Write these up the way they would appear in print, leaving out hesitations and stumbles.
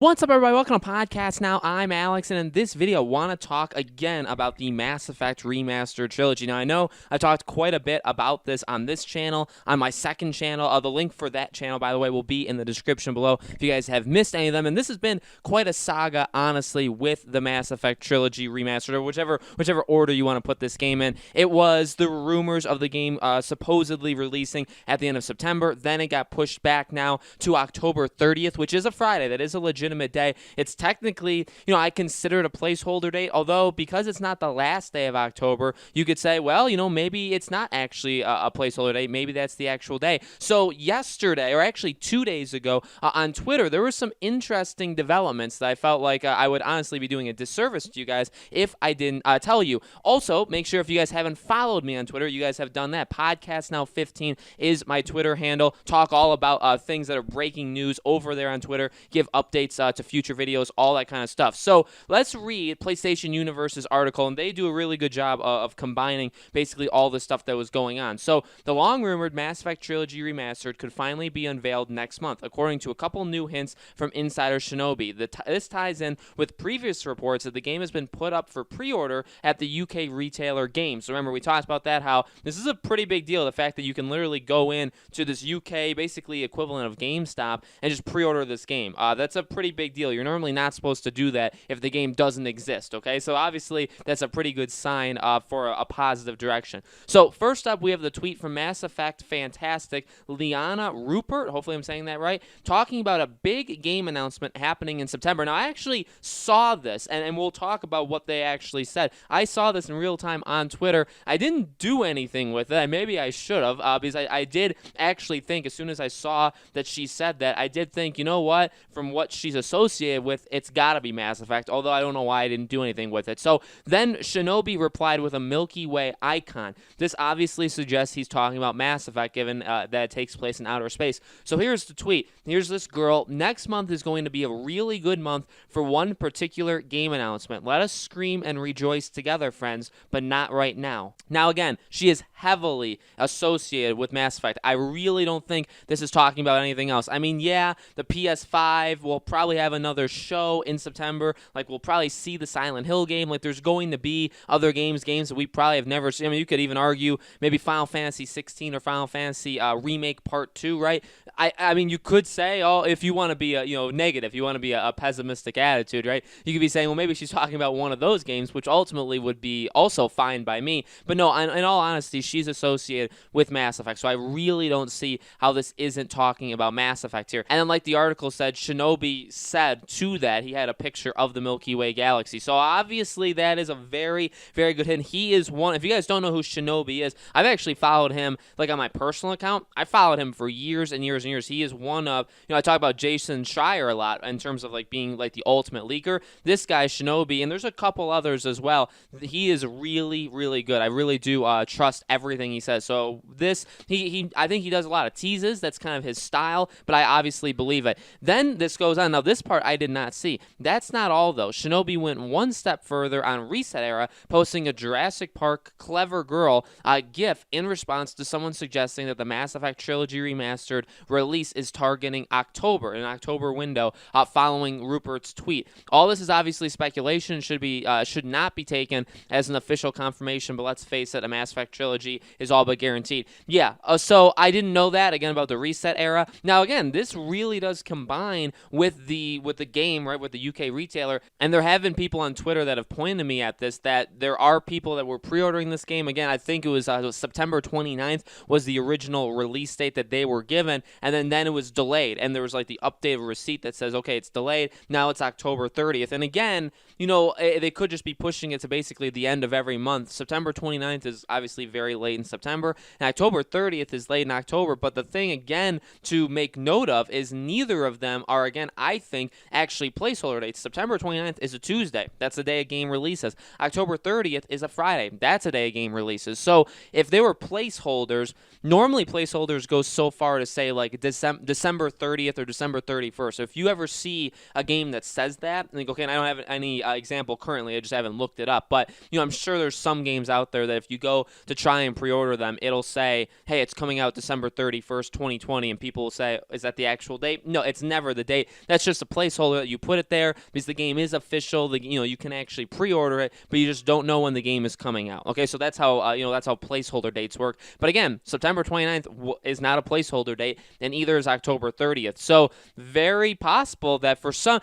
What's up, everybody? Welcome to Podcast Now. I'm Alex, and in this video, I want to talk again about the Mass Effect Remastered Trilogy. Now, I know I've talked quite a bit about this on this channel, on my second channel. The link for that channel, by the way, will be in the description below if you guys have missed any of them. And this has been quite a saga, honestly, with the Mass Effect Trilogy Remastered, or whichever order you want to put this game in. It was the rumors of the game supposedly releasing at the end of September. Then it got pushed back now to October 30th, which is a Friday. That is a legitimate day. It's technically, I consider it a placeholder date, although because it's not the last day of October, you could say, well, maybe it's not actually a placeholder date. Maybe that's the actual day. So yesterday, or actually 2 days ago, on Twitter, there were some interesting developments that I felt like I would honestly be doing a disservice to you guys if I didn't tell you. Also, make sure if you guys haven't followed me on Twitter, you guys have done that. Podcast Now 15 is my Twitter handle. Talk all about things that are breaking news over there on Twitter. Give updates to future videos, all that kind of stuff. So let's read PlayStation Universe's article, and they do a really good job of combining basically all the stuff that was going on. So the long-rumored Mass Effect Trilogy Remastered could finally be unveiled next month, according to a couple new hints from insider Shinobi. This ties in with previous reports that the game has been put up for pre-order at the UK retailer Games. Remember, we talked about that, how this is a pretty big deal, the fact that you can literally go in to this UK, basically equivalent of GameStop, and just pre-order this game. That's a pretty big deal. You're normally not supposed to do that if the game doesn't exist, okay? So obviously, that's a pretty good sign for a positive direction. So first up, we have the tweet from Mass Effect Fantastic, Liana Rupert, hopefully I'm saying that right, talking about a big game announcement happening in September. Now, I actually saw this, and we'll talk about what they actually said. I saw this in real time on Twitter. I didn't do anything with it. Maybe I should have, because I did actually think, as soon as I saw that she said that, I did think, you know what, from what she's associated with, it's got to be Mass Effect, although I don't know why I didn't do anything with it. So then Shinobi replied with a Milky Way icon. This obviously suggests he's talking about Mass Effect, given that it takes place in outer space. So here's the tweet. Here's this girl. Next month is going to be a really good month for one particular game announcement. Let us scream and rejoice together, friends, but not right now. Now, again, she is heavily associated with Mass Effect. I really don't think this is talking about anything else. I mean, yeah, the PS5 will probably have another show in September. Like, we'll probably see the Silent Hill game. Like, there's going to be other games that we probably have never seen. I mean, you could even argue maybe Final Fantasy 16 or Final Fantasy Remake Part 2, right? I mean, you could say, oh, if you want to be negative, you want to be a pessimistic attitude, right? You could be saying, well, maybe she's talking about one of those games, which ultimately would be also fine by me. But no, in all honesty, she's associated with Mass Effect, so I really don't see how this isn't talking about Mass Effect here. And then, like the article said, Shinobi said to that, he had a picture of the Milky Way galaxy. So obviously, that is a very, very good hint. He is one, if you guys don't know who Shinobi is, I've actually followed him, like on my personal account. I followed him for years and years and years. He is one of, I talk about Jason Schreier a lot in terms of like being like the ultimate leaker. This guy, Shinobi, and there's a couple others as well. He is really, really good. I really do trust everything he says. So this, I think he does a lot of teases. That's kind of his style, but I obviously believe it. Then this goes on. Now, this part I did not see. That's not all, though. Shinobi went one step further on Reset Era, posting a Jurassic Park Clever Girl GIF in response to someone suggesting that the Mass Effect Trilogy Remastered release is targeting October, an October window, following Rupert's tweet. All this is obviously speculation, should not be taken as an official confirmation, but let's face it, a Mass Effect Trilogy is all but guaranteed. Yeah, so I didn't know that, again, about the Reset Era. Now, again, this really does combine with the game, right, with the UK retailer, and there have been people on Twitter that have pointed me at this, that there are people that were pre-ordering this game. Again, I think it was September 29th was the original release date that they were given, and then it was delayed, and there was like the updated receipt that says, okay, it's delayed, now it's October 30th, and again, they could just be pushing it to basically the end of every month. September 29th is obviously very late in September, and October 30th is late in October, but the thing, again, to make note of is neither of them are, again, I think, actually placeholder dates. September 29th is a Tuesday. That's the day a game releases. October 30th is a Friday. That's a day a game releases. So if they were placeholders, normally placeholders go so far to say like December 30th or December 31st. So if you ever see a game that says that, and you go, okay, and I don't have any example currently, I just haven't looked it up, but I'm sure there's some games out there that if you go to try and pre-order them, it'll say, hey, it's coming out December 31st, 2020, and people will say, is that the actual date? No, it's never the date. That's just a placeholder that you put it there because the game is official. You can actually pre-order it, but you just don't know when the game is coming out. Okay, so that's how that's how placeholder dates work. But again, September 29th is not a placeholder date, and either is October 30th. So very possible that for some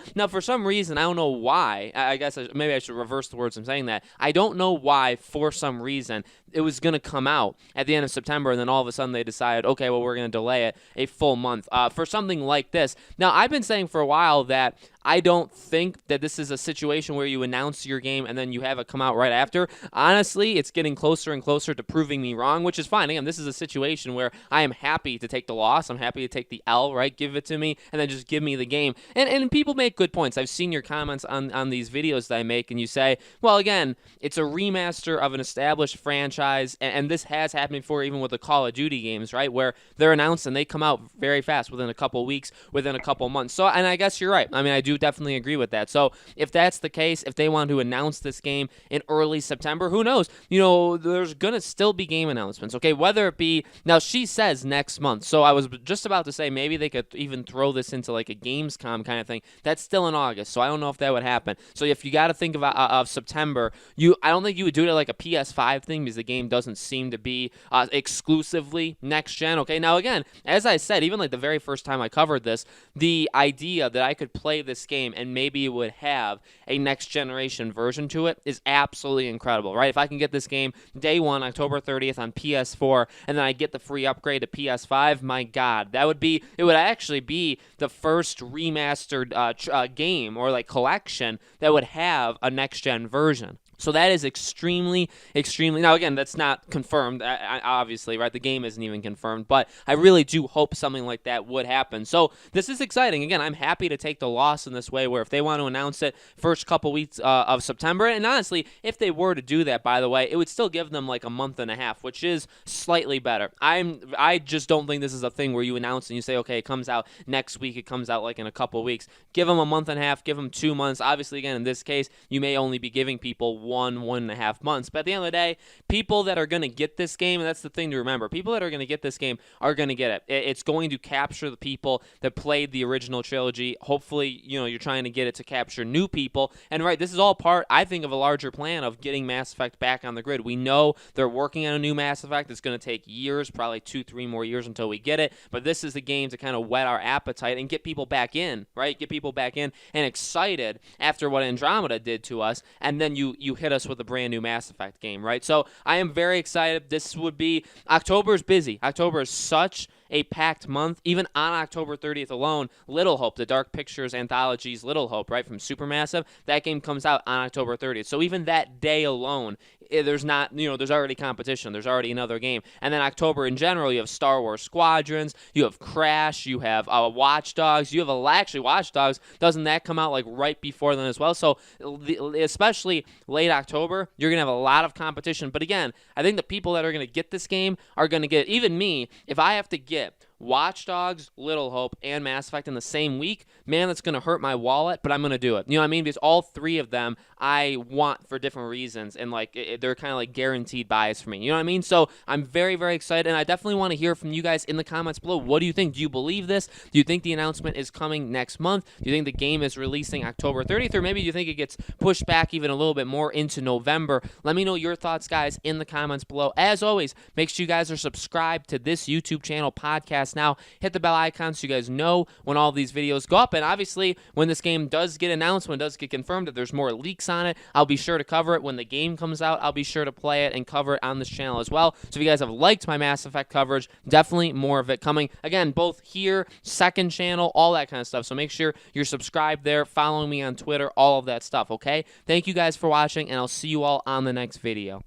reason, I don't know why. I guess maybe I should reverse the words I'm saying that. I don't know why for some reason it was going to come out at the end of September, and then all of a sudden they decided, okay, well, we're going to delay it a full month for something like this. Now, I've been saying for a while that I don't think that this is a situation where you announce your game and then you have it come out right after. Honestly, it's getting closer and closer to proving me wrong, which is fine. Again, this is a situation where I am happy to take the loss. I'm happy to take the L, right? Give it to me, and then just give me the game. And people make good points. I've seen your comments on these videos that I make, and you say, well, again, it's a remaster of an established franchise, and this has happened before, even with the Call of Duty games, right, where they're announced and they come out very fast, within a couple weeks, within a couple months. So, and I guess you're right. I mean, I do definitely agree with that. So if that's the case, if they want to announce this game in early September, who knows? There's gonna still be game announcements, okay? Whether it be, now she says next month, so I was just about to say maybe they could even throw this into like a Gamescom kind of thing. That's still in August, so I don't know if that would happen. So if you got to think of September, I don't think you would do it like a PS5 thing, because the game doesn't seem to be exclusively next gen. Okay, now again, as I said, even like the very first time I covered this, the idea that I could play this game and maybe it would have a next generation version to it is absolutely incredible, right? If I can get this game day one, October 30th on PS4, and then I get the free upgrade to PS5, my God, it would actually be the first remastered game or like collection that would have a next gen version. So that is extremely, extremely... Now, again, that's not confirmed, obviously, right? The game isn't even confirmed, but I really do hope something like that would happen. So this is exciting. Again, I'm happy to take the loss in this way, where if they want to announce it first couple weeks of September, and honestly, if they were to do that, by the way, it would still give them like a month and a half, which is slightly better. I just don't think this is a thing where you announce and you say, okay, it comes out next week, it comes out like in a couple weeks. Give them a month and a half, give them 2 months. Obviously, again, in this case, you may only be giving people 1.5 months. But at the end of the day, people that are going to get this game, and that's the thing to remember, people that are going to get this game are going to get it. It's going to capture the people that played the original trilogy. Hopefully, you're trying to get it to capture new people. And right, this is all part, I think, of a larger plan of getting Mass Effect back on the grid. We know they're working on a new Mass Effect. It's going to take years, probably 2-3 more years until we get it. But this is the game to kind of whet our appetite and get people back in, right? Get people back in and excited after what Andromeda did to us. And then you hit us with a brand new Mass Effect game, right? So I am very excited. This would be, October is busy. October is such a packed month. Even on October 30th alone, Little Hope, the Dark Pictures Anthology's Little Hope, right, from Supermassive, that game comes out on October 30th. So even that day alone, there's already competition. There's already another game. And then October in general, you have Star Wars Squadrons, you have Crash, you have Watch Dogs, you have actually Watch Dogs. Doesn't that come out like right before then as well? So especially late October, you're going to have a lot of competition. But again, I think the people that are going to get this game are going to get, even me, if I have to get Watch Dogs, Little Hope, and Mass Effect in the same week, man, that's going to hurt my wallet, but I'm going to do it. You know what I mean? Because all three of them I want for different reasons, and like they're kind of like guaranteed buys for me. You know what I mean? So I'm very, very excited, and I definitely want to hear from you guys in the comments below. What do you think? Do you believe this? Do you think the announcement is coming next month? Do you think the game is releasing October 30th, or maybe do you think it gets pushed back even a little bit more into November? Let me know your thoughts, guys, in the comments below. As always, make sure you guys are subscribed to this YouTube channel, Podcast Now. Hit the bell icon so you guys know when all these videos go up. And obviously, when this game does get announced, when it does get confirmed that there's more leaks on it, I'll be sure to cover it. When the game comes out, I'll be sure to play it and cover it on this channel as well. So if you guys have liked my Mass Effect coverage, definitely more of it coming. Again, both here, second channel, all that kind of stuff. So make sure you're subscribed there, following me on Twitter, all of that stuff, okay? Thank you guys for watching, and I'll see you all on the next video.